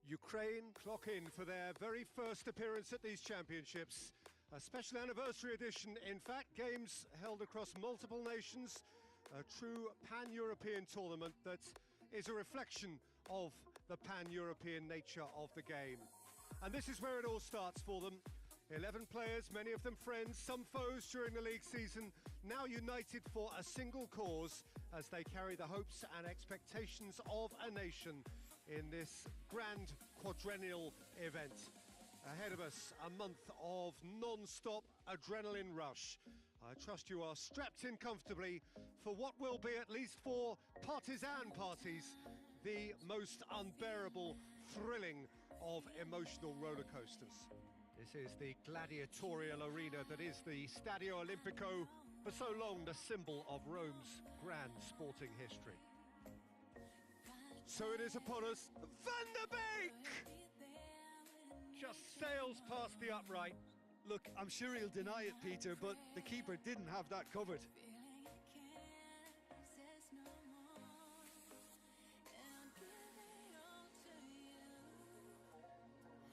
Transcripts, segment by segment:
Ukraine clock in for their very first appearance at these championships. A special anniversary edition, in fact, games held across multiple nations, a true pan-European tournament that is a reflection of the pan-European nature of the game. And this is where it all starts for them. 11 players, many of them friends, some foes during the league season, now united for a single cause as they carry the hopes and expectations of a nation in this grand quadrennial event. Ahead of us, a month of non-stop adrenaline rush. I trust you are strapped in comfortably for what will be, at least for partisan parties, the most unbearable, thrilling of emotional roller coasters. This is the gladiatorial arena that is the Stadio Olimpico, for so long the symbol of Rome's grand sporting history. So it is upon us, Van der Beek! Just sails past the upright. Look, I'm sure he'll deny it, Peter, but the keeper didn't have that covered.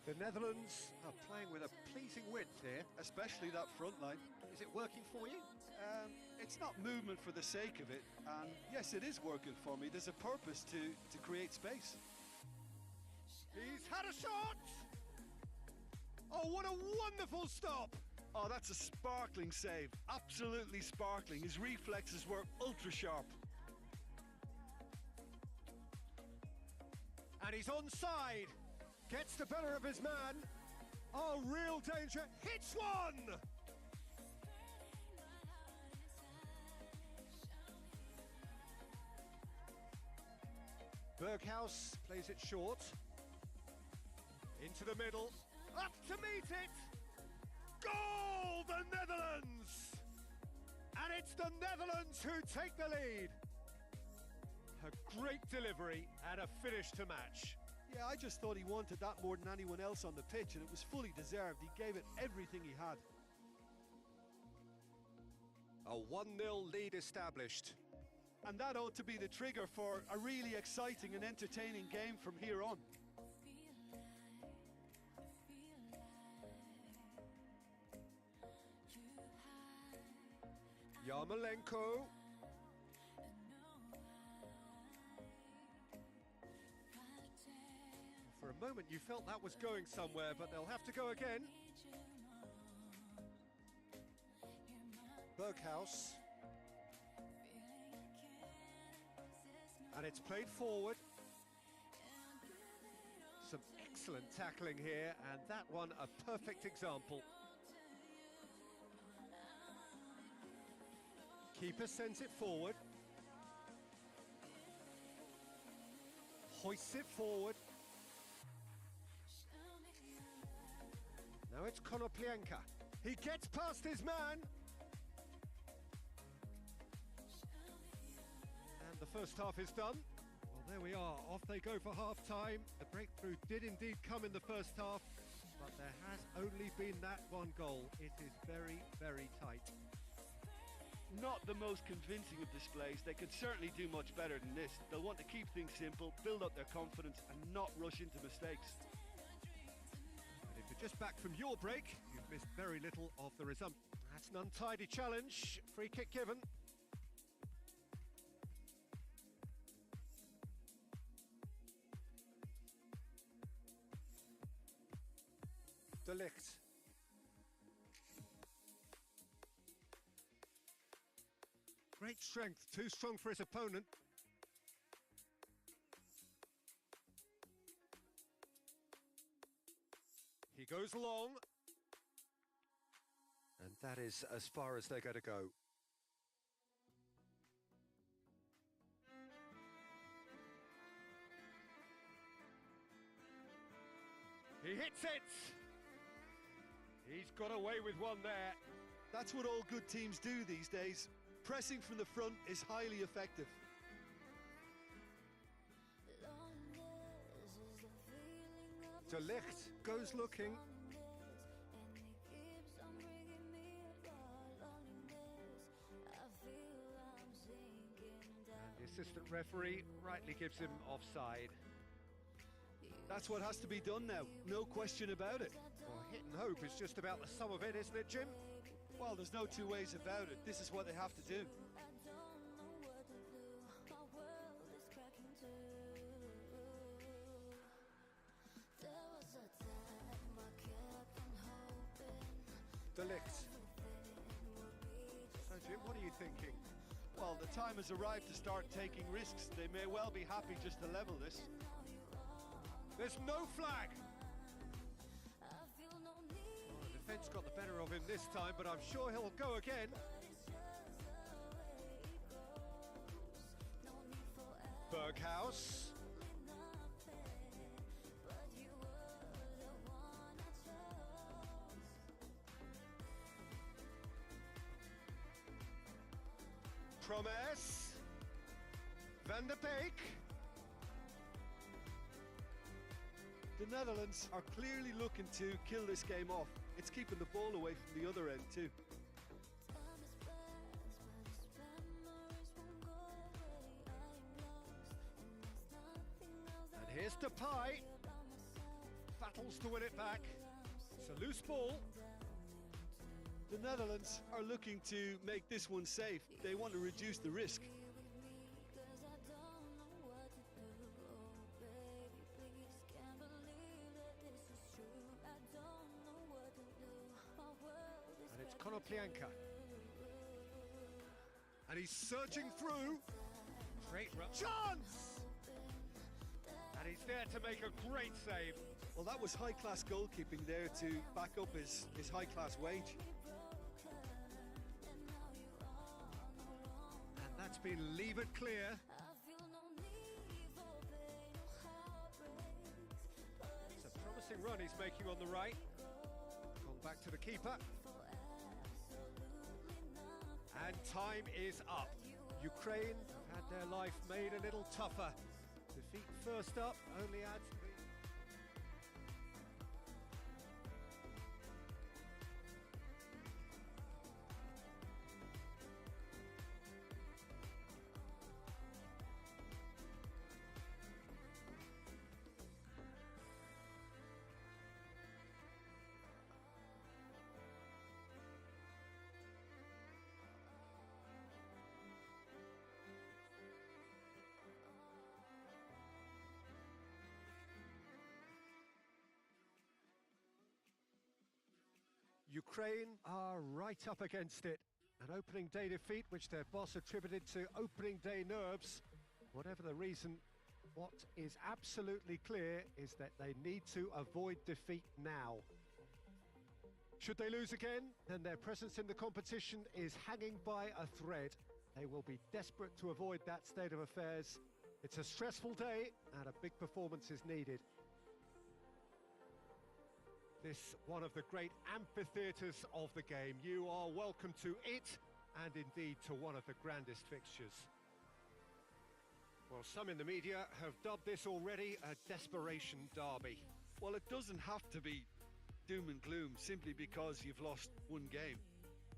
The Netherlands are playing with a pleasing width here. Especially that front line. Is it working for you? It's not movement for the sake of it, and yes, it is working for me. There's a purpose to create space. He's had a shot! Oh, what a wonderful stop! Oh, that's a sparkling save. Absolutely sparkling. His reflexes were ultra sharp. And he's onside. Gets the better of his man. Oh, real danger. Hits one! Berghaus plays it short. Into the middle. Up to meet it! Goal, the Netherlands! And it's the Netherlands who take the lead. A great delivery and a finish to match. Yeah, I just thought he wanted that more than anyone else on the pitch, and it was fully deserved. He gave it everything he had. A 1-0 lead established. And that ought to be the trigger for a really exciting and entertaining game from here on. Yarmolenko. For a moment you felt that was going somewhere, but they'll have to go again. Berghaus. And it's played forward. Some excellent tackling here, and that one a perfect example. Keeper sends it forward. Hoists it forward. Now it's Konoplyanka. He gets past his man. And the first half is done. Well, there we are. Off they go for half-time. The breakthrough did indeed come in the first half, but there has only been that one goal. It is very, very tight. Not the most convincing of displays. They could certainly do much better than this. They'll want to keep things simple, build up their confidence, and not rush into mistakes. And if you're just back from your break, you've missed very little of the resumption. That's an untidy challenge. Free kick given. De Ligt. Great strength, too strong for his opponent. He goes long. And that is as far as they're going to go. He hits it! He's got away with one there. That's what all good teams do these days. Pressing from the front is highly effective. De Ligt goes looking. And the assistant referee rightly gives him offside. That's what has to be done now, no question about it. Well, hit and hope is just about the sum of it, isn't it, Jim? Well, there's no two ways about it. This is what they have to do. Delict. So, Jim, what are you thinking? Well, the time has arrived to start taking risks. They may well be happy just to level this. There's no flag! Well, the defence got the better of him this time, but I'm sure he'll go again. Berghaus. Promes. Van der Beek. The Netherlands are clearly looking to kill this game off. It's keeping the ball away from the other end too. And here's Depay. Battles to win it back. It's a loose ball. The Netherlands are looking to make this one safe. They want to reduce the risk. And it's Konoplyanka. And he's surging through. Great run. Chance! And he's there to make a great save. Well, that was high-class goalkeeping there to back up his high-class wage. And that's been levered clear. It's a promising run he's making on the right. Gone back to the keeper. And time is up. Ukraine have had their life made a little tougher. Defeat first up only adds to the... Ukraine are right up against it. An opening day defeat which their boss attributed to opening day nerves. Whatever the reason, what is absolutely clear is that they need to avoid defeat now. Should they lose again, then their presence in the competition is hanging by a thread. They will be desperate to avoid that state of affairs. It's a stressful day and a big performance is needed. This one of the great amphitheatres of the game. You are welcome to it, and indeed to one of the grandest fixtures. Well, some in the media have dubbed this already a desperation derby. Well, it doesn't have to be doom and gloom simply because you've lost one game.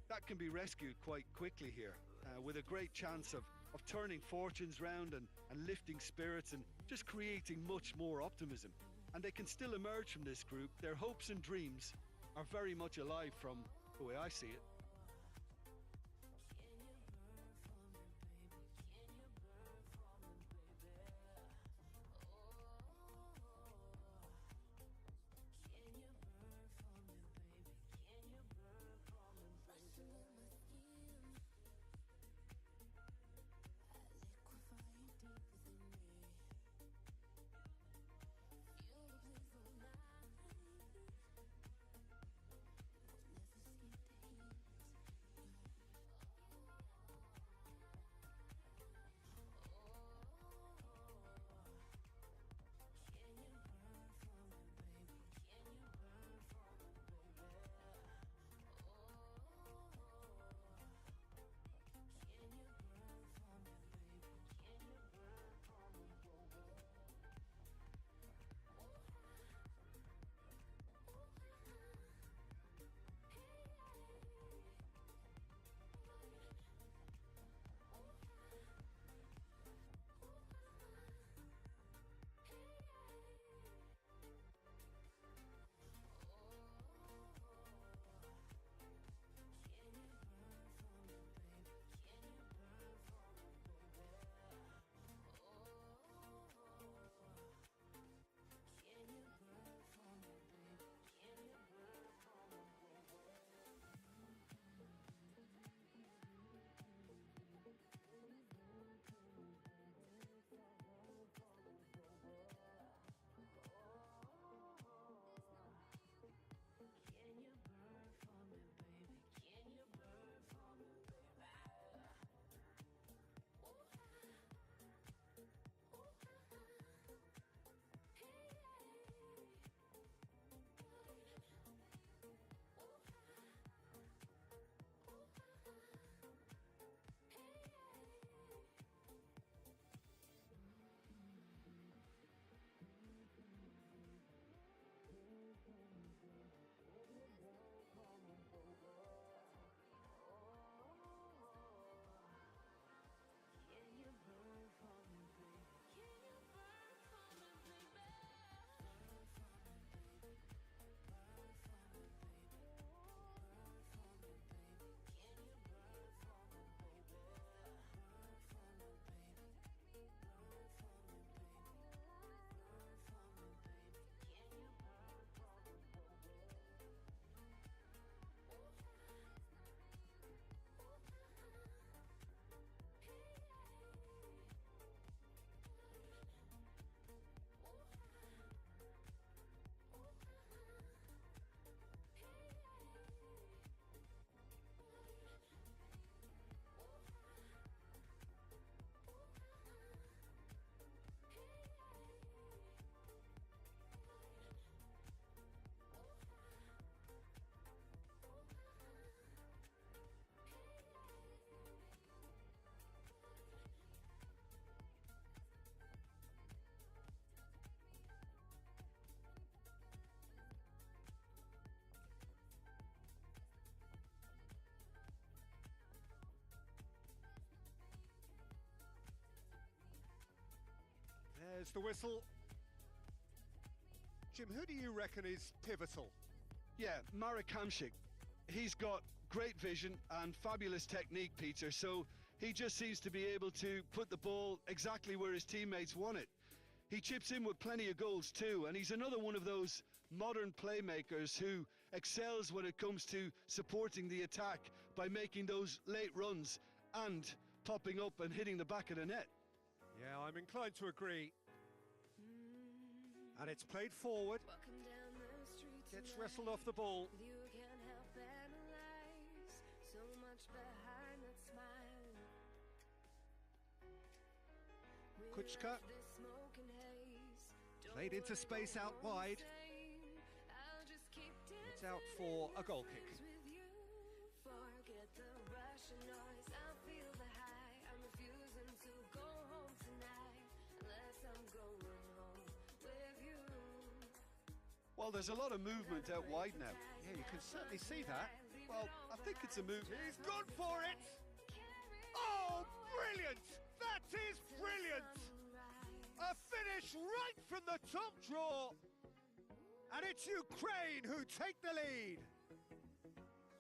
That can be rescued quite quickly here, with a great chance of turning fortunes round and lifting spirits and just creating much more optimism. And they can still emerge from this group. Their hopes and dreams are very much alive from the way I see it. There's the whistle. Jim, who do you reckon is pivotal? Yeah, Marek Hamšík. He's got great vision and fabulous technique, Peter, so he just seems to be able to put the ball exactly where his teammates want it. He chips in with plenty of goals too, and he's another one of those modern playmakers who excels when it comes to supporting the attack by making those late runs and popping up and hitting the back of the net. Yeah, I'm inclined to agree. And it's played forward. Gets wrestled off the ball. Kuchka. Played into space out wide. It's out for a goal kick. Well, there's a lot of movement out wide now. Yeah, you can certainly see that. Well, I think it's a move. He's gone for it! Oh, brilliant! That is brilliant! A finish right from the top draw! And it's Ukraine who take the lead!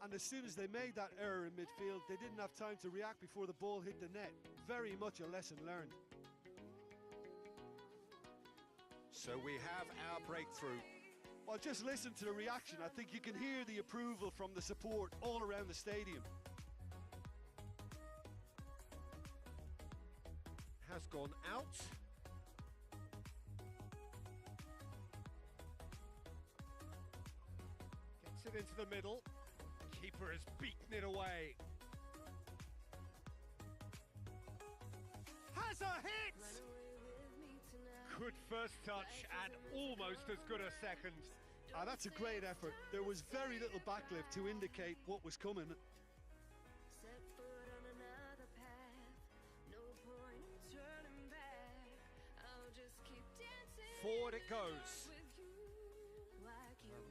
And as soon as they made that error in midfield, they didn't have time to react before the ball hit the net. Very much a lesson learned. So we have our breakthrough. Well, just listen to the reaction. I think you can hear the approval from the support all around the stadium. Has gone out. Gets it into the middle. Keeper has beaten it away. Has a hit! Good first touch and almost as good a second. That's a great effort. There was very little backlift to indicate what was coming. Forward it goes.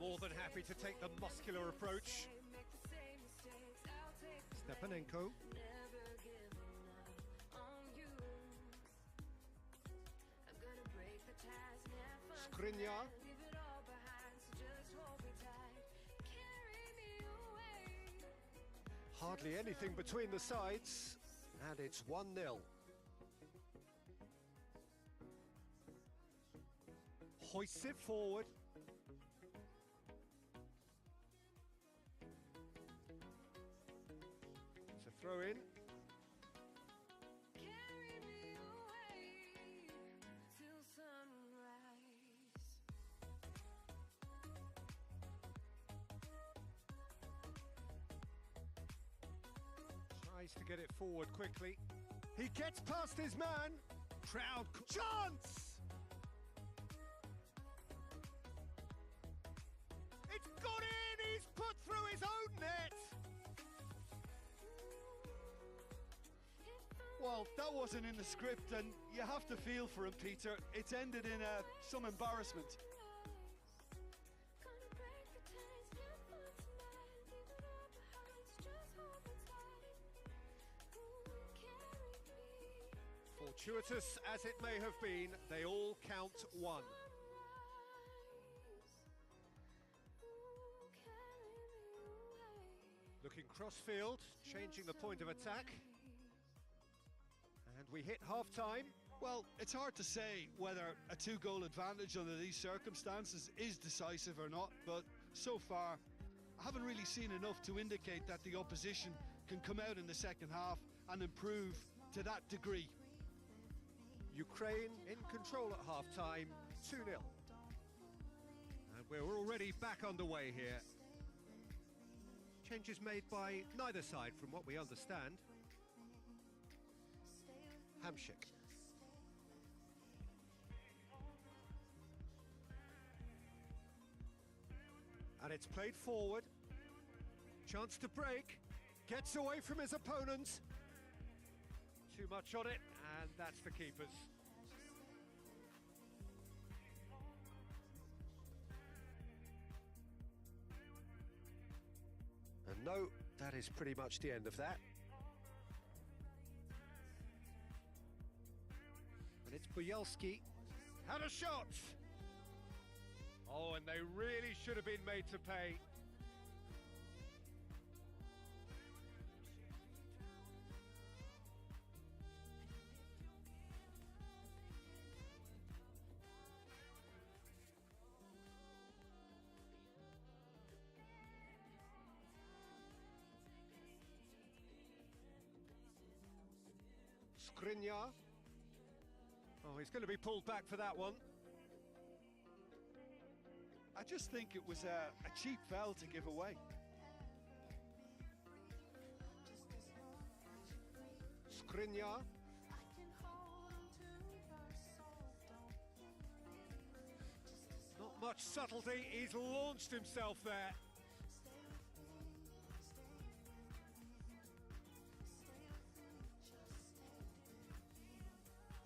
More than happy to take the muscular approach. Stepanenko. Skriniar. Hardly anything between the sides, and it's 1-0. Hoists it forward. It's a throw in. Tries to get it forward quickly. He gets past his man. Crowd chance! It's got in! He's put through his own net! Well, that wasn't in the script, and you have to feel for him, Peter. It's ended in some embarrassment. Fortuitous as it may have been, they all count one. Looking cross-field, changing the point of attack. And we hit half-time. Well, it's hard to say whether a two-goal advantage under these circumstances is decisive or not, but so far, I haven't really seen enough to indicate that the opposition can come out in the second half and improve to that degree. Ukraine in control at half-time, 2-0. And we're already back underway here. Changes made by neither side from what we understand. Hamšík. And it's played forward. Chance to break. Gets away from his opponent. Too much on it, and that's the keeper's. And no, that is pretty much the end of that. And it's Boyelski Had a shot. Oh, and they really should have been made to pay. Skriniar. Oh, he's going to be pulled back for that one. I just think it was a cheap foul to give away. Skriniar. Not much subtlety, he's launched himself there.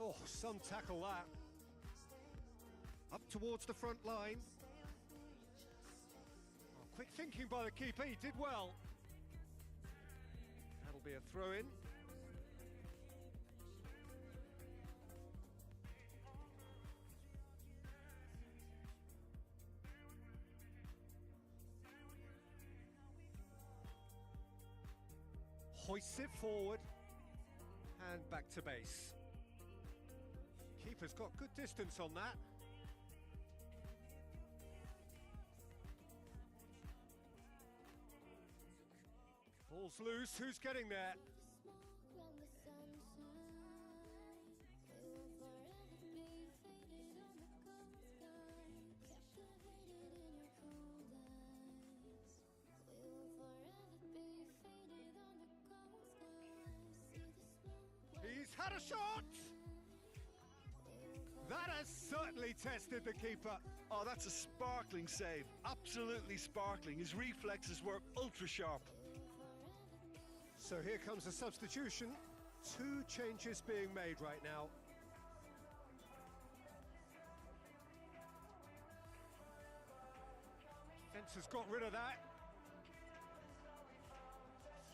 Oh, some tackle that. Up towards the front line. Oh, quick thinking by the keeper, he did well. That'll be a throw-in. Hoists it forward and back to base. Keeper's got good distance on that. Ball's loose, who's getting there? He's had a shot! That has certainly tested the keeper. Oh, that's a sparkling save. Absolutely sparkling. His reflexes were ultra sharp. So here comes a substitution. 2 changes being made right now. Defence has got rid of that.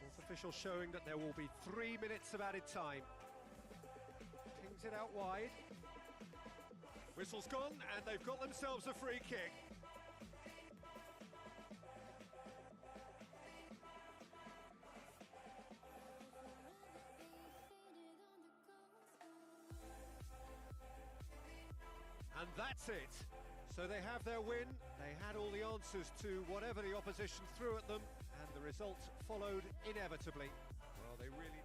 Fourth official showing that there will be 3 minutes of added time. Pings it out wide. Whistle's gone, and they've got themselves a free kick. And that's it. So they have their win. They had all the answers to whatever the opposition threw at them, and the result followed inevitably. Well, they really need...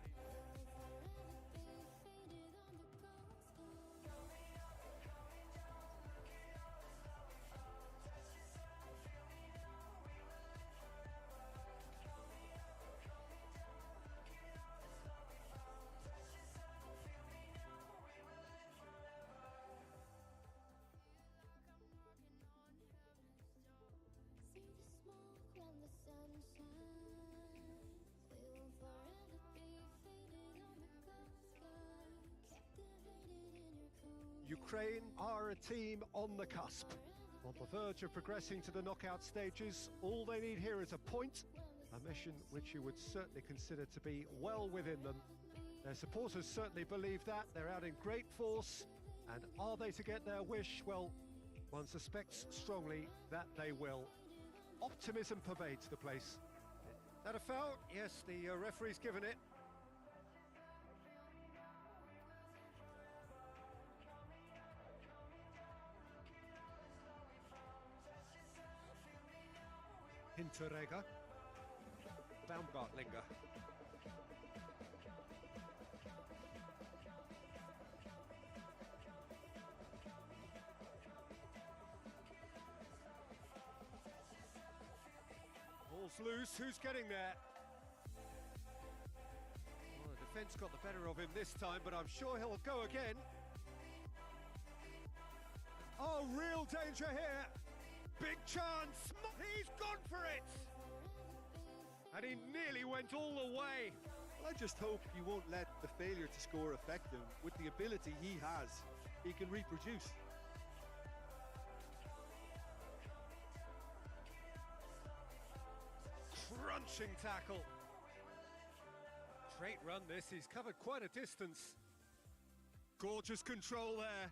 Ukraine are a team on the cusp, on the verge of progressing to the knockout stages. All they need here is a point, a mission which you would certainly consider to be well within them. Their supporters certainly believe that. They're out in great force, and are they to get their wish? Well, one suspects strongly that they will. Optimism pervades the place. That a foul? Yes, the referee's given it. Hinteregger, Baumgartlinger. Ball's loose, who's getting there? Well, the defence got the better of him this time, but I'm sure he'll go again. Oh, real danger here. Big chance. He's gone for it. And he nearly went all the way. Well, I just hope he won't let the failure to score affect him. With the ability he has, he can reproduce. Crunching tackle. Great run this. He's covered quite a distance. Gorgeous control there.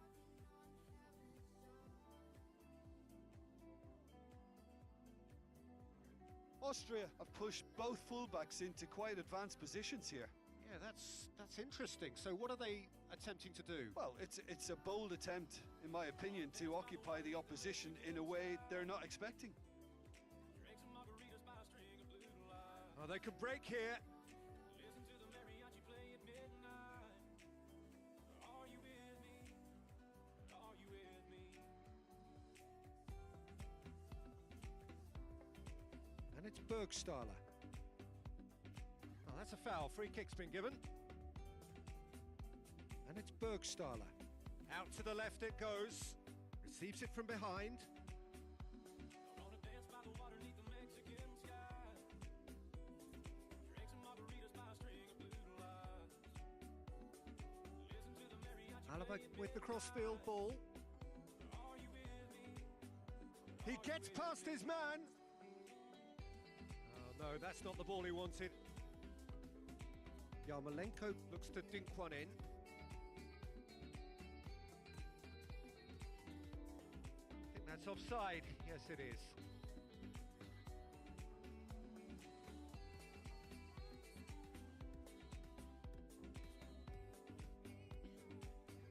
Austria have pushed both fullbacks into quite advanced positions here. Yeah, that's interesting. So what are they attempting to do? Well, it's a bold attempt, in my opinion, to occupy the opposition in a way they're not expecting. Oh, they could break here. And it's Bergstaller. Oh, that's a foul. Free kick's been given. And it's Bergstaller. Out to the left it goes. Receives it from behind. Alaba with the crossfield ball. He gets past his man. Oh no, that's not the ball he wanted. Yarmolenko looks to dink one in. I think that's offside. Yes, it is.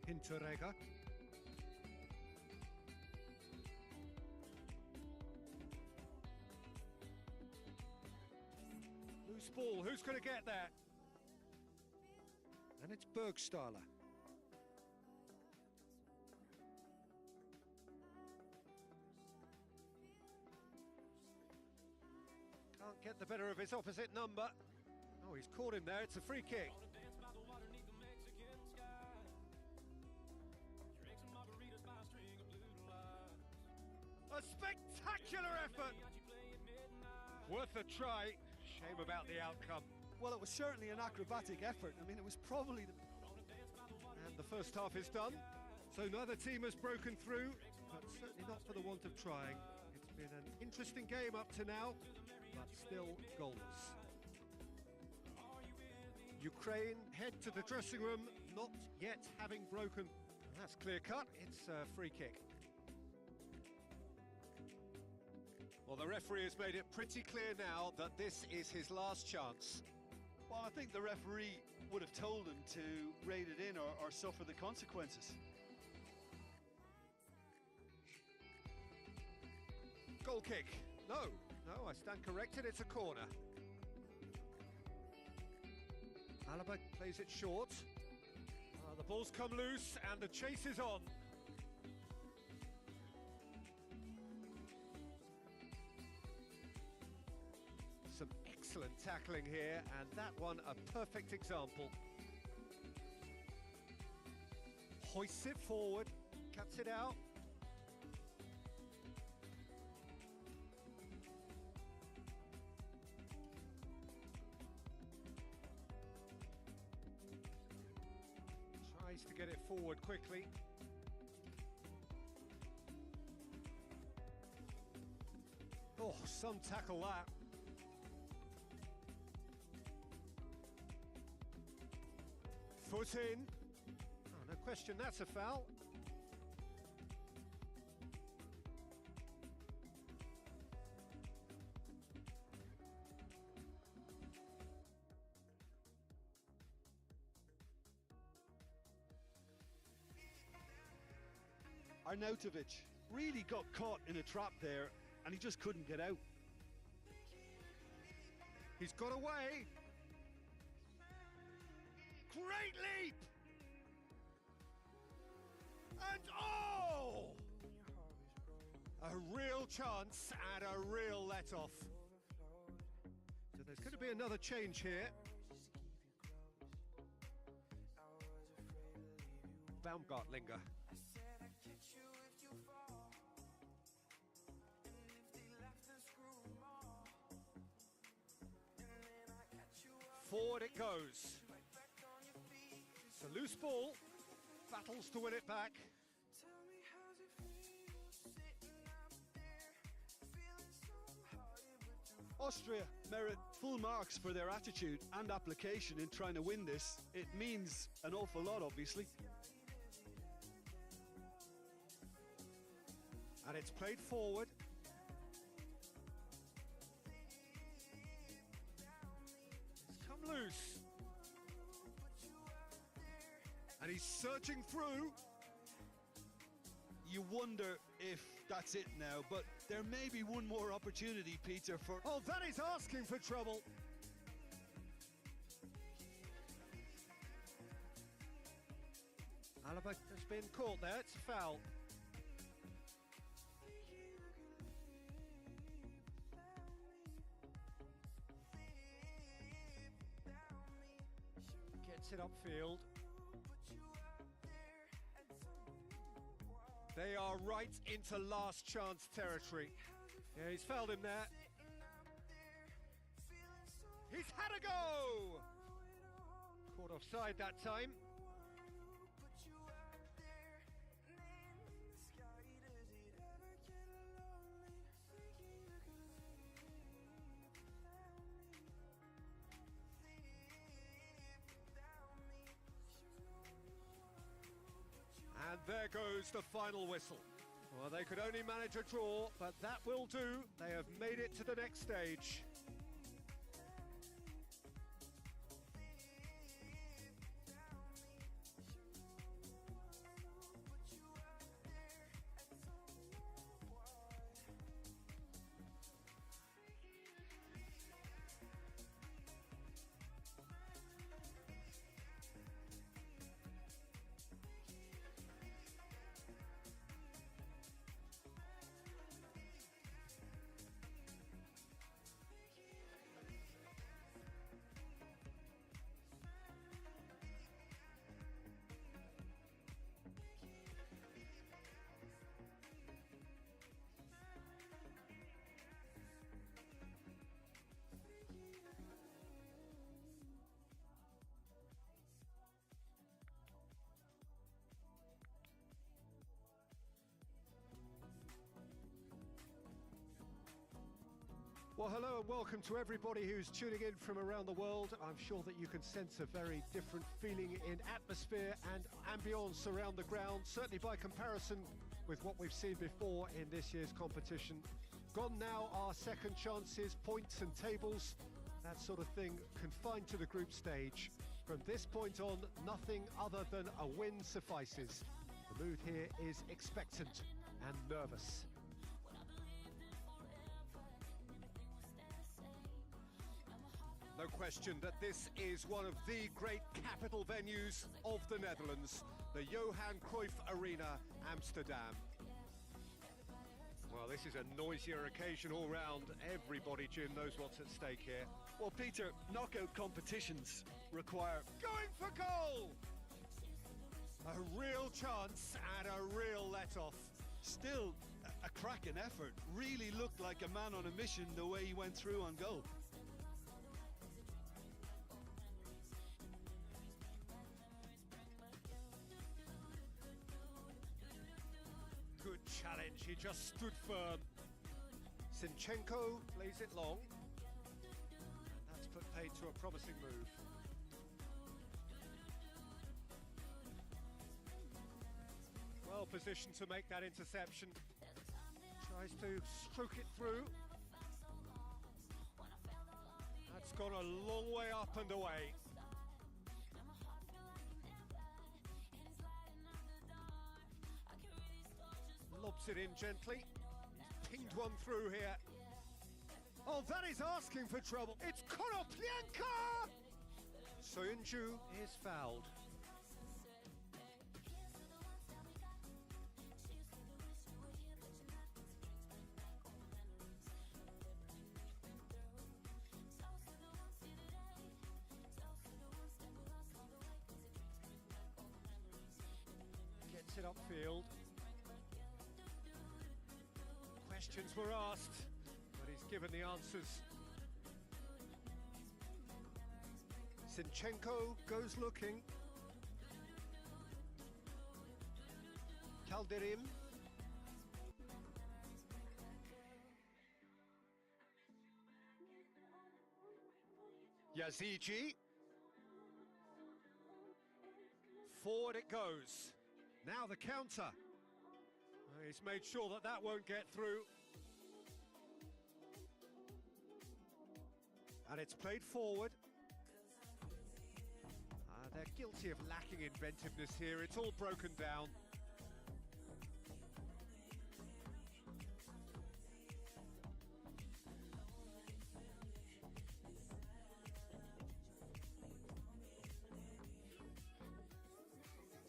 Hinteregger. Loose ball, who's going to get that? And it's Bergstaller. Can't get the better of his opposite number. Oh, he's caught him there, it's a free kick. A spectacular effort! Worth a try. Shame about the outcome. Well, it was certainly an acrobatic effort. I mean, it was probably the... And the first half is done. So neither team has broken through, but certainly not for the want of trying. It's been an interesting game up to now, but still goalless. Ukraine head to the dressing room, not yet having broken. That's clear cut. It's a free kick. Well, the referee has made it pretty clear now that this is his last chance. Well, I think the referee would have told him to rate it in or suffer the consequences. Goal kick. No, I stand corrected. It's a corner. Alaba plays it short. The ball's come loose and the chase is on. Some excellent tackling here, and that one a perfect example. Hoists it forward, cuts it out. Tries to get it forward quickly. Oh, some tackle that. Foot in. Oh, no question, that's a foul. Arnautovic really got caught in a trap there and he just couldn't get out. He's got away. Great leap! And oh! A real chance and a real let-off. So there's going to be another change here. Baumgartlinger. Forward it goes. It's a loose ball, battles to win it back. Austria merit full marks for their attitude and application in trying to win this. It means an awful lot, obviously. And it's played forward. He's surging through. You wonder if that's it now, but there may be one more opportunity, Peter, for... Oh, that is asking for trouble. Alaba has been caught there. It's a foul. Gets it upfield. They are right into last chance territory. Yeah, he's fouled him there. He's had a go! Caught offside that time. And there goes the final whistle. Well, they could only manage a draw, but that will do. They have made it to the next stage. Well, hello and welcome to everybody who's tuning in from around the world. I'm sure that you can sense a very different feeling in atmosphere and ambience around the ground, certainly by comparison with what we've seen before in this year's competition. Gone now are second chances, points and tables, that sort of thing confined to the group stage. From this point on, nothing other than a win suffices. The mood here is expectant and nervous. No question that this is one of the great capital venues of the Netherlands, the Johan Cruyff Arena, Amsterdam. Well, this is a noisier occasion all round. Everybody, Jim, knows what's at stake here. Well, Peter, knockout competitions require... Going for goal! A real chance and a real let-off. Still, a cracking effort. Really looked like a man on a mission the way he went through on goal. Good challenge, he just stood firm. Zinchenko plays it long. That's put paid to a promising move. Well positioned to make that interception. Tries to stroke it through. That's gone a long way up and away. Lobs it in gently. He's pinged one through here. Oh, that is asking for trouble. It's Konoplyanka! Soyuncu is fouled. Gets it upfield. Questions were asked, but he's given the answers. Zinchenko goes looking. Calderim. Yazici. Forward it goes. Now the counter. He's made sure that that won't get through. And it's played forward. They're guilty of lacking inventiveness here. It's all broken down.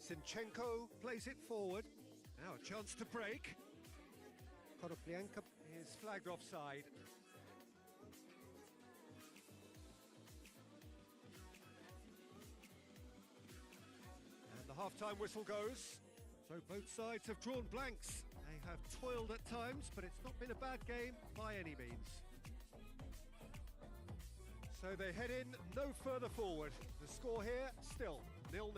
Zinchenko plays it forward. Now a chance to break. Konoplyanka is flagged offside. And the half-time whistle goes. So both sides have drawn blanks. They have toiled at times, but it's not been a bad game by any means. So they head in no further forward. The score here, still 0-0.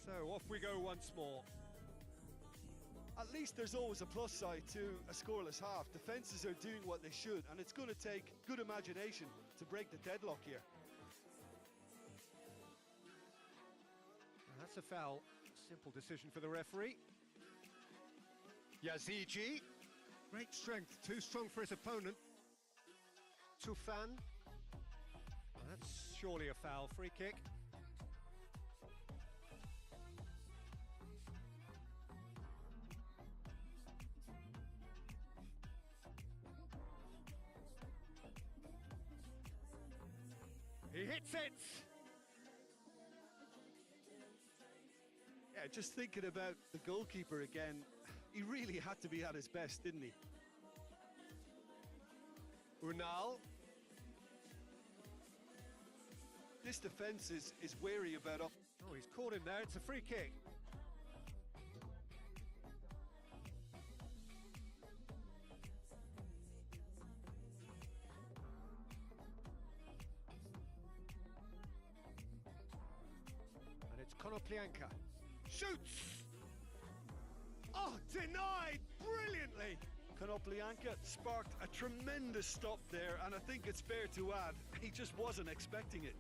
So off we go once more. At least there's always a plus side to a scoreless half. Defences are doing what they should, and it's going to take good imagination to break the deadlock here. And that's a foul. Simple decision for the referee. Yazigi. Great strength, too strong for his opponent. Tufan. Well, that's surely a foul. Free kick. He hits it! Yeah, just thinking about the goalkeeper again, he really had to be at his best, didn't he? Unal. This defence is wary about up. Oh, he's caught him there. It's a free kick. And it's Konoplyanka. Shoots! Oh, denied brilliantly! Konoplyanka sparked a tremendous stop there, and I think it's fair to add, he just wasn't expecting it.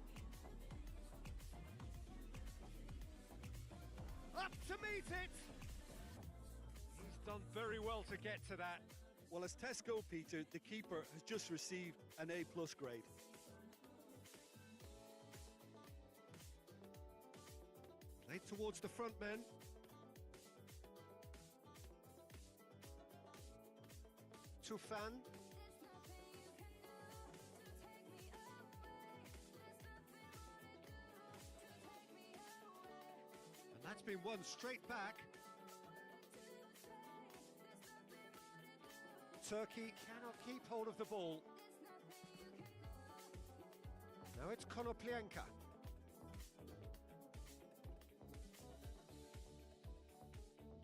Up to meet it! He's done very well to get to that. Well, as tests go, Peter, the keeper has just received an A+ grade. Played towards the front men. Tufan. And that's been won straight back. Turkey cannot keep hold of the ball. Now it's Konoplyanka.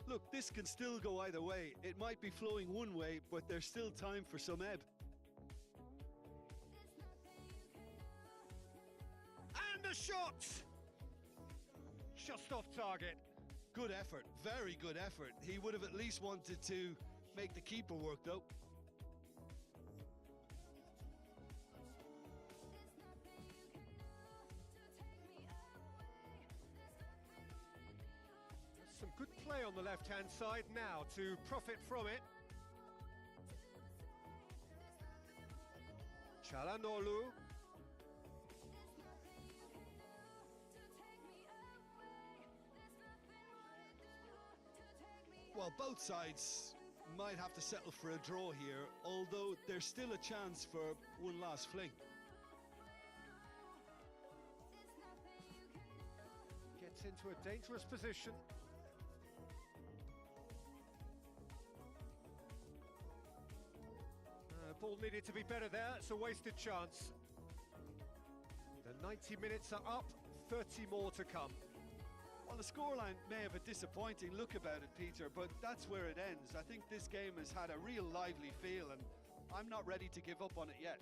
Look, this can still go either way. It might be flowing one way, but there's still time for some ebb. And a shot! Just off target. Good effort, very good effort. He would have at least wanted to make the keeper work, though. Some good play on the left-hand side now to profit from it. Çalhanoğlu. Well, both sides might have to settle for a draw here, although there's still a chance for one last fling. Gets into a dangerous position. Ball needed to be better there. It's a wasted chance. The 90 minutes are up, 30 more to come. Well, the scoreline may have a disappointing look about it, Peter, but that's where it ends. I think this game has had a real lively feel, and I'm not ready to give up on it yet.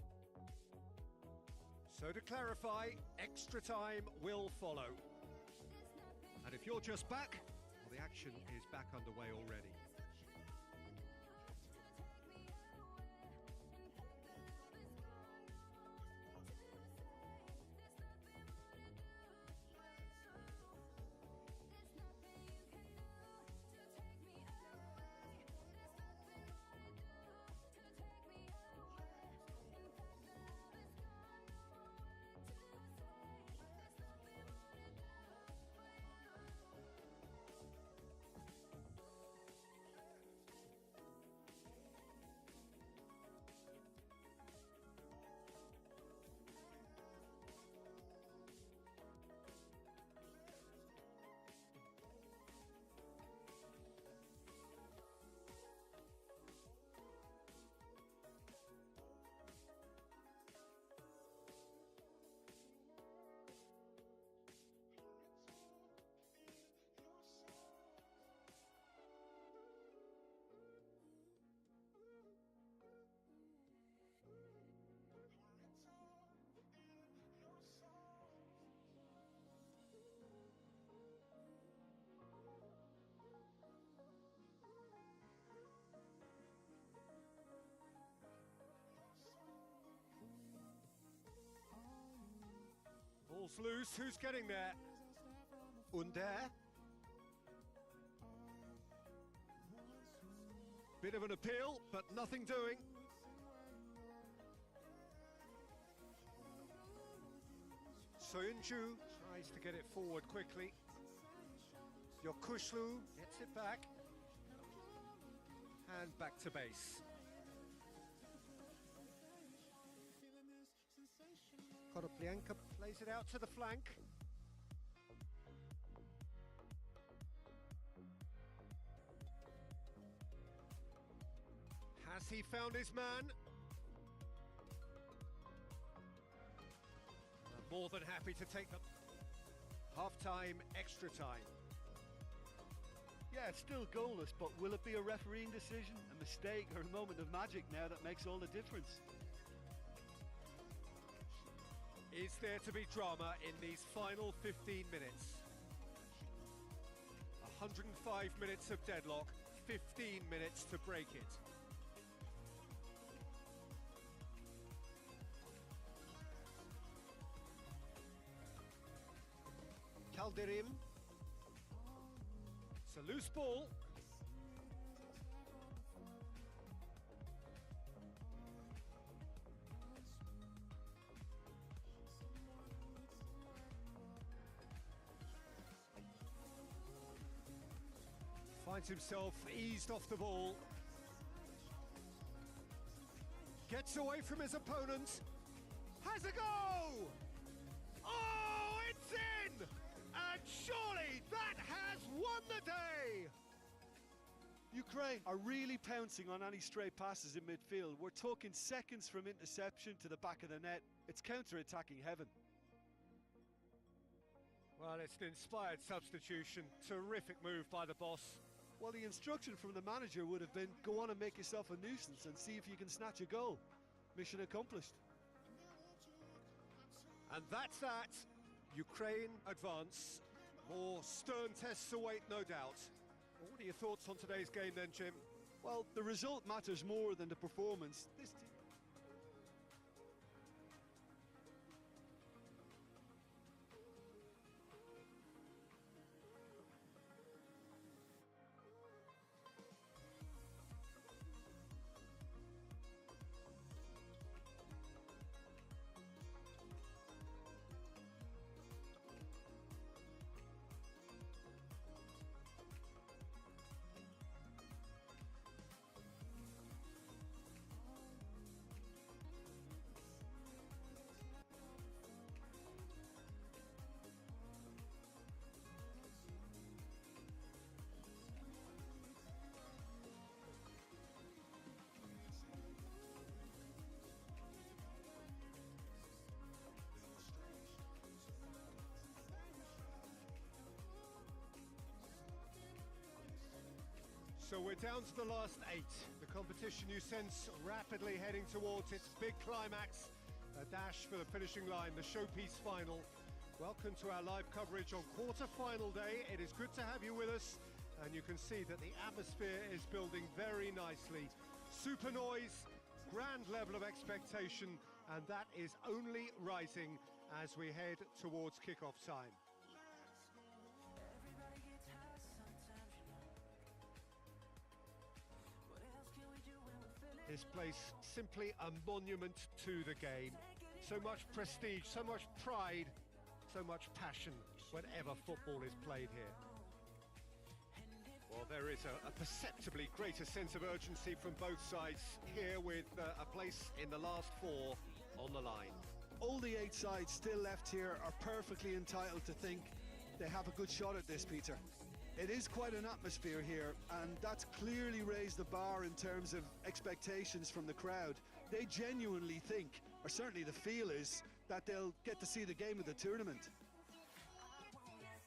So to clarify, extra time will follow. And if you're just back, well, the action is back underway already. Ball's loose, who's getting there? Under. Bit of an appeal, but nothing doing. Soyunju tries to get it forward quickly. Yokushlu gets it back. And back to base. Koroplienko plays it out to the flank. Has he found his man? More than happy to take the half-time, extra time. Yeah, it's still goalless, but will it be a refereeing decision, a mistake, or a moment of magic now that makes all the difference? Is there to be drama in these final 15 minutes? 105 minutes of deadlock, 15 minutes to break it. Calderim. It's a loose ball. Finds himself eased off the ball. Gets away from his opponent. Has a go! Oh, it's in! And surely that has won the day! Ukraine are really pouncing on any stray passes in midfield. We're talking seconds from interception to the back of the net. It's counter-attacking heaven. Well, it's an inspired substitution. Terrific move by the boss. Well, the instruction from the manager would have been, go on and make yourself a nuisance and see if you can snatch a goal. Mission accomplished. And that's that. Ukraine advance. More stern tests await, no doubt. What are your thoughts on today's game then, Jim? Well, the result matters more than the performance. This team... So we're down to the last 8. The competition you sense rapidly heading towards its big climax. A dash for the finishing line, the showpiece final. Welcome to our live coverage on quarter-final day. It is good to have you with us. And you can see that the atmosphere is building very nicely. Super noise, grand level of expectation, and that is only rising as we head towards kickoff time. This place simply a monument to the game. So much prestige, so much pride, so much passion whenever football is played here. Well, there is a perceptibly greater sense of urgency from both sides here with a place in the last 4 on the line. All the 8 sides still left here are perfectly entitled to think they have a good shot at this, Peter. It is quite an atmosphere here, and that's clearly raised the bar in terms of expectations from the crowd. They genuinely think, or certainly the feel is, that they'll get to see the game of the tournament.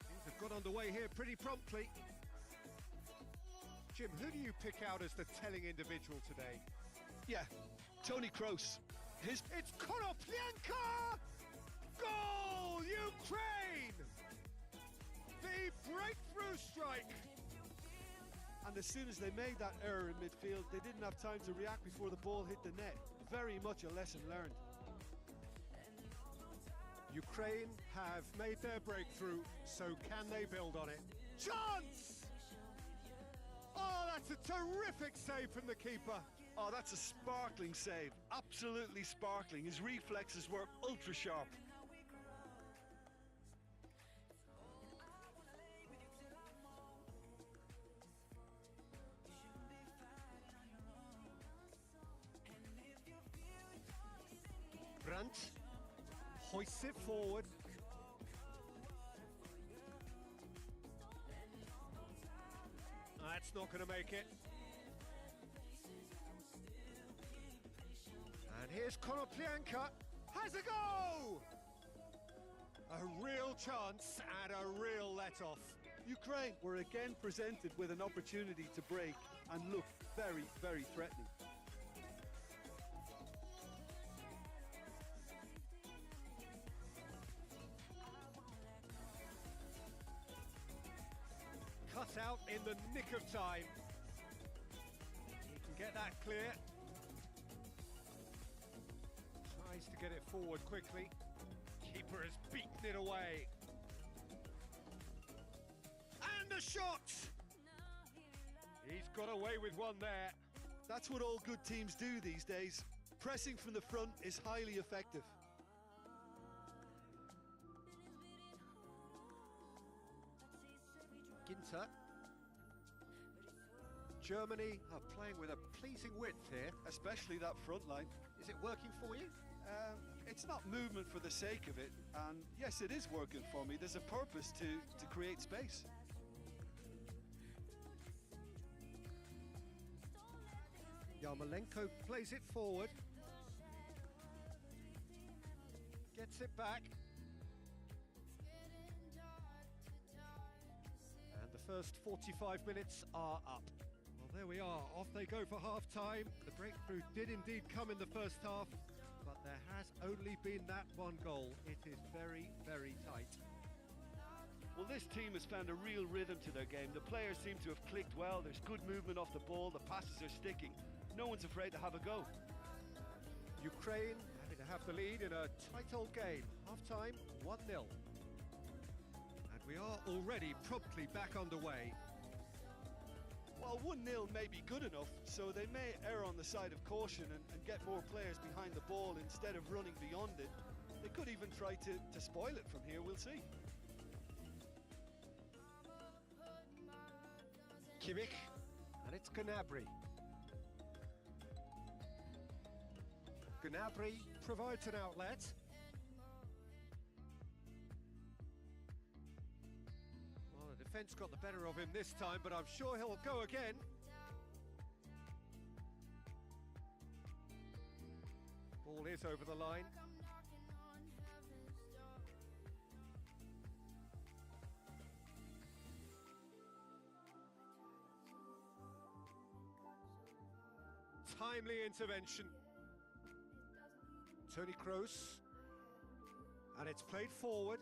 Things have got underway here pretty promptly. Jim, who do you pick out as the telling individual today? Yeah, Tony Kroos. It's Koroplienko! Goal, Ukraine! The breakthrough strike! And as soon as they made that error in midfield, they didn't have time to react before the ball hit the net. Very much a lesson learned. Ukraine have made their breakthrough, so can they build on it? Chance! Oh, that's a terrific save from the keeper. Oh, that's a sparkling save. Absolutely sparkling. His reflexes were ultra sharp. Brandt hoists it forward. That's not going to make it. And here's Konoplyanka. Has a go! A real chance and a real let-off. Ukraine were again presented with an opportunity to break and look very, very threatening. Cut out in the nick of time. He can get that clear. Tries to get it forward quickly. Keeper has beaten it away. And a shot! He's got away with one there. That's what all good teams do these days. Pressing from the front is highly effective. Ginter. Germany are playing with a pleasing width here. Especially that front line. Is it working for you? It's not movement for the sake of it, and yes, it is working for me. There's a purpose to create space. Yarmolenko plays it forward. Gets it back. And the first 45 minutes are up. Well, there we are. Off they go for half-time. The breakthrough did indeed come in the first half, but there has only been that one goal. It is very, very tight. Well, this team has found a real rhythm to their game. The players seem to have clicked well. There's good movement off the ball. The passes are sticking. No one's afraid to have a go. Ukraine having to have the lead in a tight old game. Half-time, 1-0. And we are already promptly back underway. Well, 1-0 may be good enough, so they may err on the side of caution and get more players behind the ball instead of running beyond it. They could even try to spoil it from here, we'll see. Kimmich, and it's Gnabry. Gnabry provides an outlet. Well, the defence got the better of him this time, but I'm sure he'll go again. Ball is over the line. Timely intervention. Tony Kroos, and it's played forward.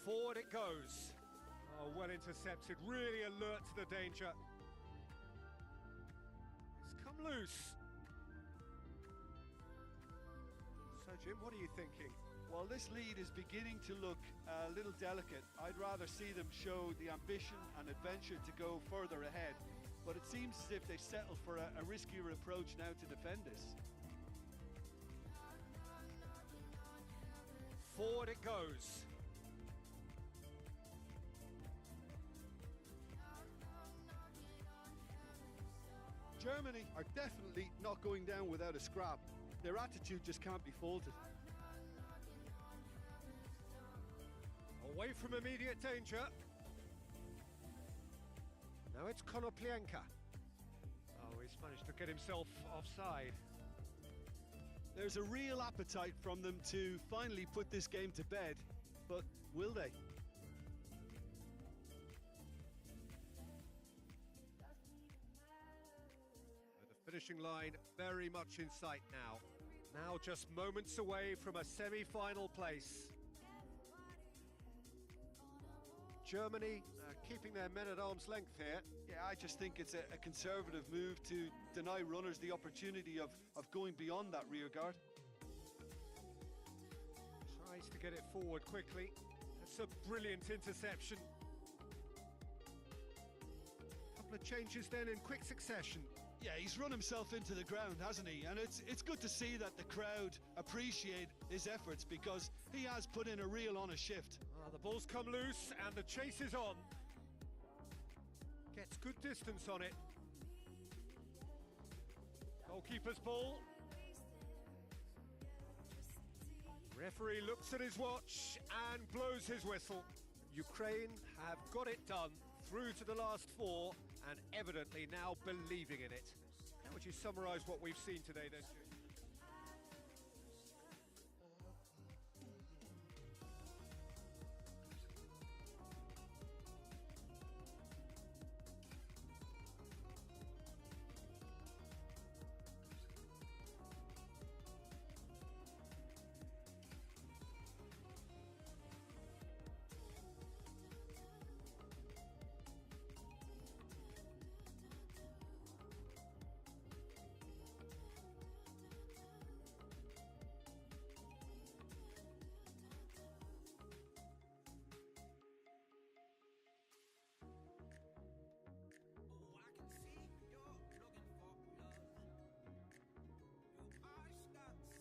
Forward it goes. Oh, well intercepted, really alert to the danger. It's come loose. So Jim, what are you thinking? Well, this lead is beginning to look a little delicate. I'd rather see them show the ambition and adventure to go further ahead. But it seems as if they settle for a riskier approach now to defend this. Forward it goes. Germany are definitely not going down without a scrap. Their attitude just can't be faulted. Away from immediate danger. Now it's Konoplyanka. Oh, he's managed to get himself offside. There's a real appetite from them to finally put this game to bed, but will they? The finishing line very much in sight now. Now just moments away from a semi-final place. Germany keeping their men at arm's length here. Yeah, I just think it's a conservative move to deny runners the opportunity of going beyond that rear guard. Tries to get it forward quickly. That's a brilliant interception. Couple of changes then in quick succession. Yeah, he's run himself into the ground, hasn't he? And it's good to see that the crowd appreciate his efforts because he has put in a real honest shift. The ball's come loose and the chase is on. Gets good distance on it. Goalkeeper's ball. Referee looks at his watch and blows his whistle. Ukraine have got it done through to the last four and evidently now believing in it. How would you summarise what we've seen today then?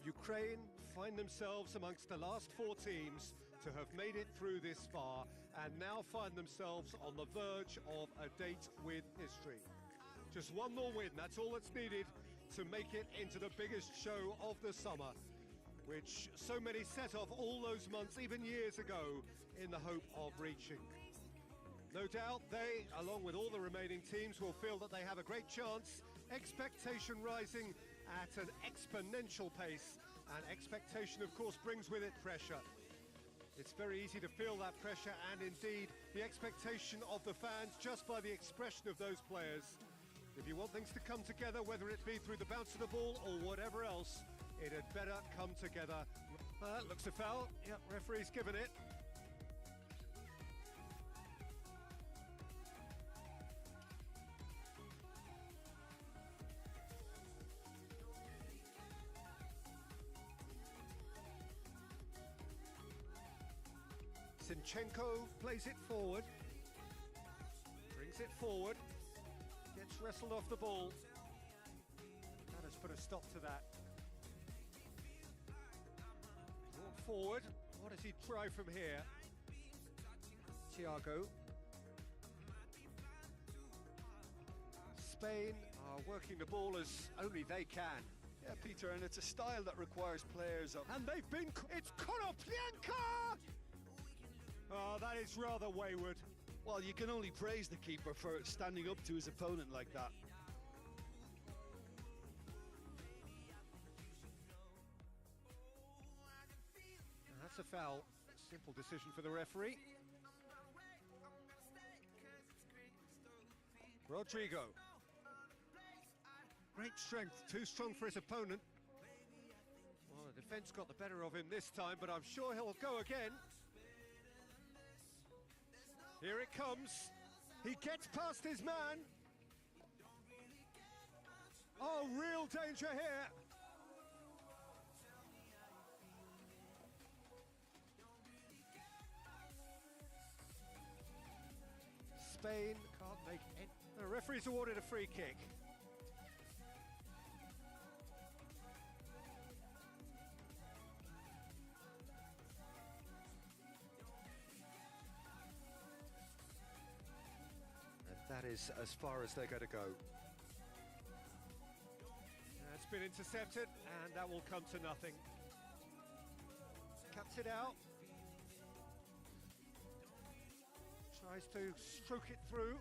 Ukraine find themselves amongst the last four teams to have made it through this far and now find themselves on the verge of a date with history. Just one more win, that's all that's needed to make it into the biggest show of the summer, which so many set off all those months, even years ago, in the hope of reaching. No doubt they, along with all the remaining teams, will feel that they have a great chance, expectation rising at an exponential pace, and expectation of course brings with it pressure. It's very easy to feel that pressure and indeed the expectation of the fans just by the expression of those players. If you want things to come together, whether it be through the bounce of the ball or whatever else, it had better come together. Looks a foul. Yep, referee's given it. Zinchenko plays it forward, brings it forward, gets wrestled off the ball. That has put a stop to that. Brought forward, what does he try from here? Thiago. Spain are working the ball as only they can. Yeah, Peter, and it's a style that requires players of... And they've been... It's Konoplyanka! Oh, that is rather wayward. Well, you can only praise the keeper for standing up to his opponent like that. And that's a foul. Simple decision for the referee. Rodrigo. Great strength, too strong for his opponent. Well, the defence got the better of him this time, but I'm sure he'll go again. Here it comes. He gets past his man. Oh, real danger here. Spain can't make it. The referee's awarded a free kick. That is as far as they're going to go. That's been intercepted, and that will come to nothing. Cuts it out. Tries to stroke it through.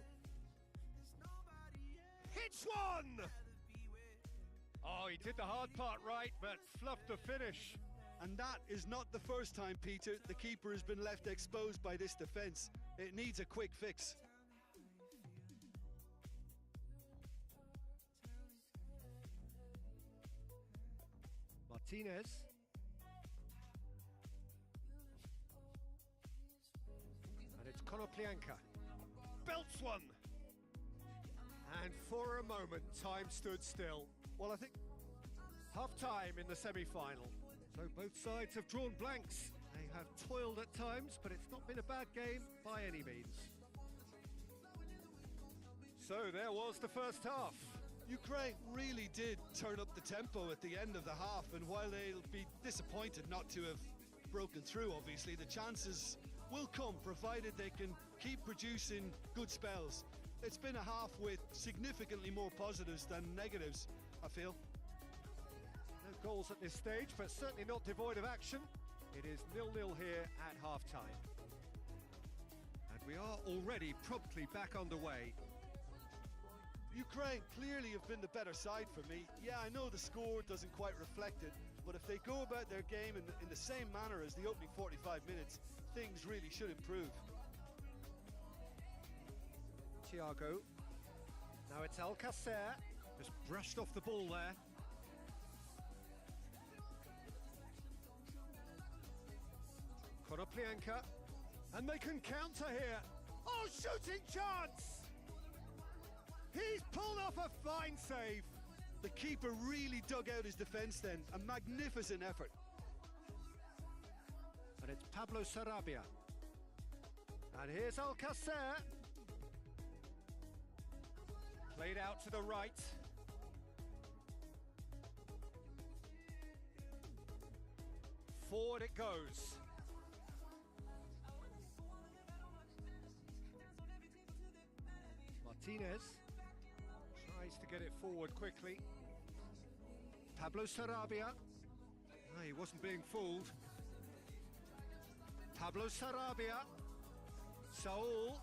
Hits one! Oh, he did the hard part right, but fluffed the finish. And that is not the first time, Peter, the keeper has been left exposed by this defence. It needs a quick fix. Martinez. And it's Konoplyanka. Belts one. And for a moment, time stood still. Well, I think half-time in the semi-final. So both sides have drawn blanks. They have toiled at times, but it's not been a bad game by any means. So there was the first half. Ukraine really did turn up the tempo at the end of the half, and while they'll be disappointed not to have broken through, obviously, the chances will come provided they can keep producing good spells. It's been a half with significantly more positives than negatives, I feel. No goals at this stage, but certainly not devoid of action. It is 0-0 here at half-time. And we are already promptly back underway. Ukraine clearly have been the better side for me. Yeah, I know the score doesn't quite reflect it, but if they go about their game in the same manner as the opening 45 minutes, things really should improve. Thiago. Now it's Alcacer. Just brushed off the ball there. Konoplyanka. And they can counter here. Oh, shooting chance! He's pulled off a fine save. The keeper really dug out his defence then. A magnificent effort. And it's Pablo Sarabia. And here's Alcacer. Played out to the right. Forward it goes. Martinez tries to get it forward quickly. Pablo Sarabia. Ah, he wasn't being fooled. Pablo Sarabia. Saul.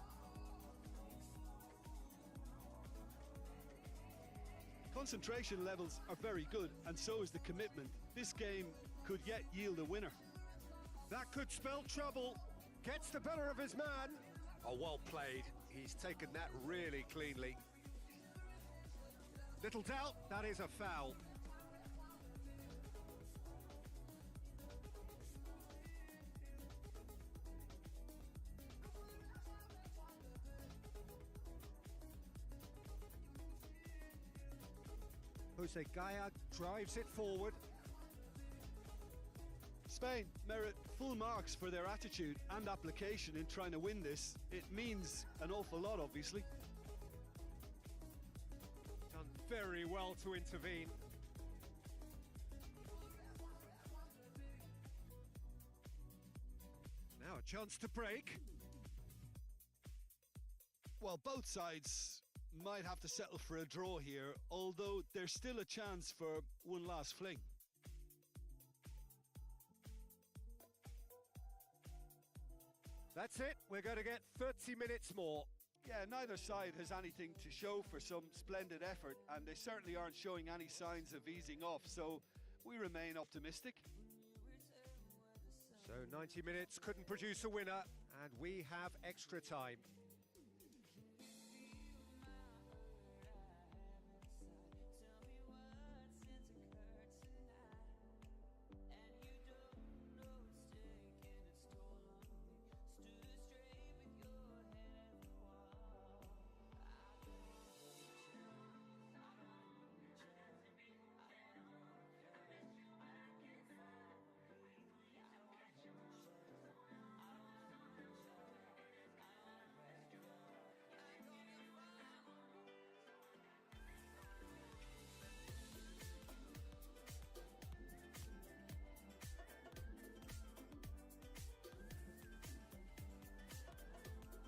Concentration levels are very good, and so is the commitment. This game could yet yield a winner. That could spell trouble. Gets the better of his man. Oh, well played. He's taken that really cleanly. Little doubt, that is a foul. Jose Gaya drives it forward. Spain merit full marks for their attitude and application in trying to win this. It means an awful lot, obviously. Done very well to intervene. Now a chance to break. Well, both sides might have to settle for a draw here, although there's still a chance for one last fling. That's it, we're going to get 30 minutes more. Yeah, neither side has anything to show for some splendid effort, and they certainly aren't showing any signs of easing off, so we remain optimistic. So 90 minutes couldn't produce a winner, and we have extra time.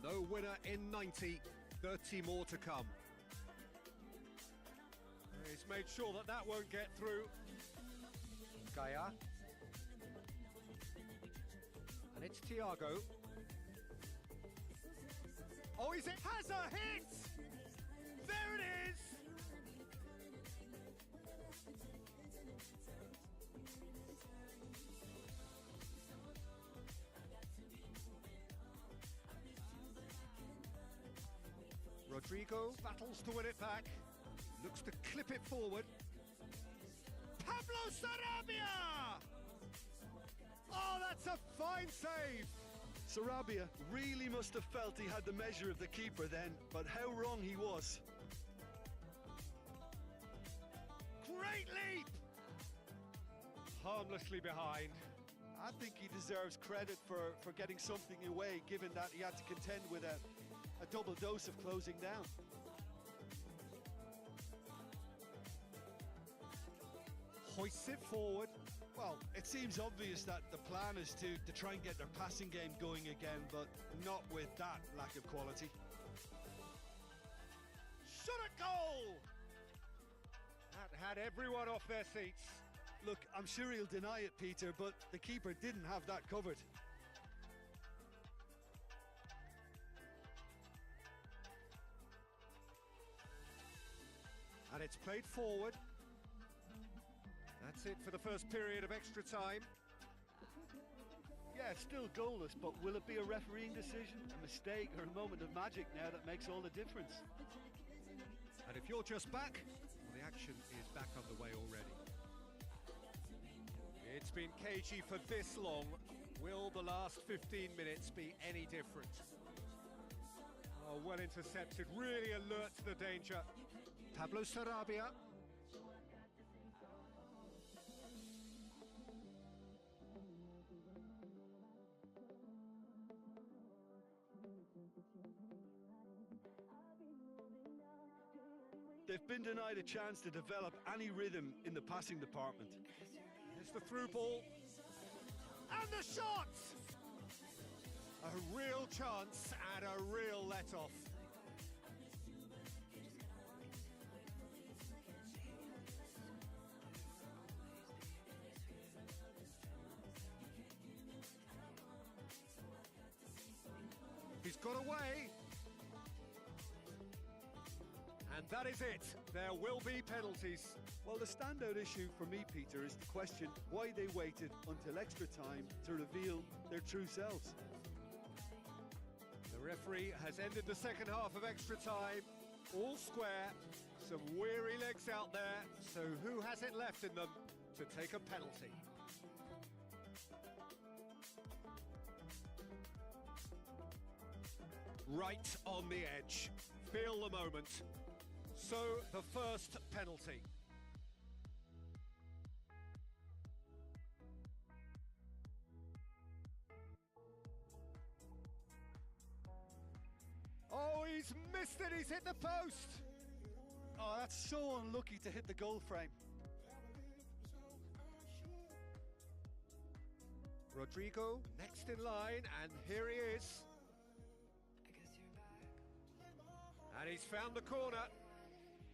No winner in 90, 30 more to come. He's made sure that that won't get through. Gaya. And it's Thiago. Oh, it has a hit! There it is! Rodrigo battles to win it back. Looks to clip it forward. Pablo Sarabia! Oh, that's a fine save! Sarabia really must have felt he had the measure of the keeper then, but how wrong he was. Great leap! Harmlessly behind. I think he deserves credit for getting something away, given that he had to contend with a double dose of closing down. Hoists it forward. Well, it seems obvious that the plan is to try and get their passing game going again, but not with that lack of quality. Shot at goal! That had everyone off their seats. Look, I'm sure he'll deny it, Peter, but the keeper didn't have that covered. And it's played forward. That's it for the first period of extra time. Yeah, still goalless, but will it be a refereeing decision, a mistake, or a moment of magic now that makes all the difference? And if you're just back, well, the action is back underway already. It's been cagey for this long. Will the last 15 minutes be any different? Oh, well intercepted, really alert to the danger. Pablo Sarabia. They've been denied a chance to develop any rhythm in the passing department. There's the through ball. And the shot! A real chance and a real let-off. He's got away. And that is it. There will be penalties. Well, the standout issue for me, Peter, is the question why they waited until extra time to reveal their true selves. The referee has ended the second half of extra time. All square. Some weary legs out there. So who has it left in them to take a penalty? Right on the edge. Feel the moment. So, the first penalty. Oh, he's missed it, he's hit the post! Oh, that's so unlucky to hit the goal frame. Rodrigo, next in line, and here he is. And he's found the corner.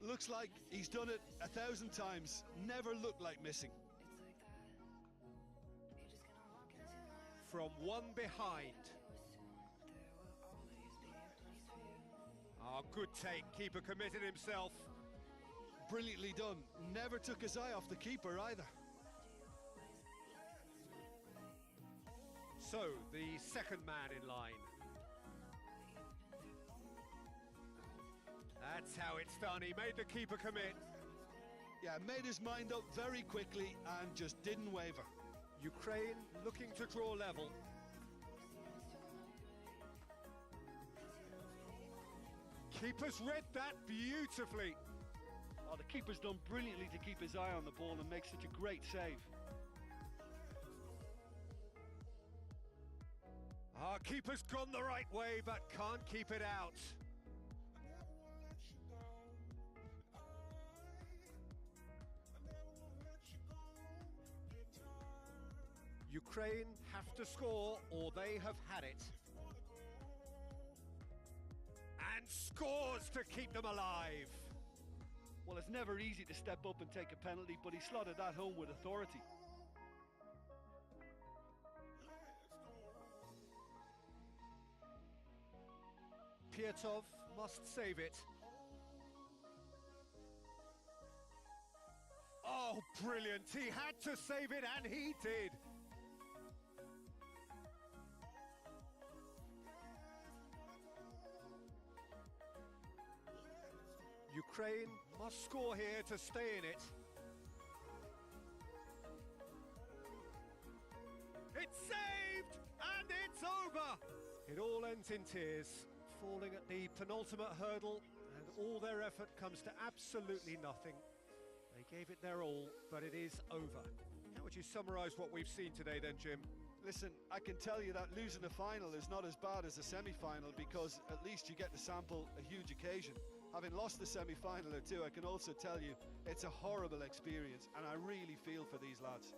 Looks like he's done it 1,000 times. Never looked like missing. From one behind. Oh, good take. Keeper committed himself. Brilliantly done. Never took his eye off the keeper either. So, the second man in line. That's how it's done. He made the keeper commit. Yeah, made his mind up very quickly and just didn't waver. Ukraine looking to draw level. Keeper's read that beautifully. Oh, the keeper's done brilliantly to keep his eye on the ball and make such a great save. Keeper's gone the right way but can't keep it out. Ukraine have to score or they have had it. And scores to keep them alive. Well, it's never easy to step up and take a penalty, but he slotted that home with authority. Piatov must save it. Oh, brilliant. He had to save it and he did. Ukraine must score here to stay in it. It's saved and it's over. It all ends in tears, falling at the penultimate hurdle, and all their effort comes to absolutely nothing. They gave it their all, but it is over. How would you summarise what we've seen today then, Jim? Listen, I can tell you that losing a final is not as bad as a semi-final, because at least you get to sample a huge occasion. Having lost the semi-final or two, I can also tell you it's a horrible experience, and I really feel for these lads.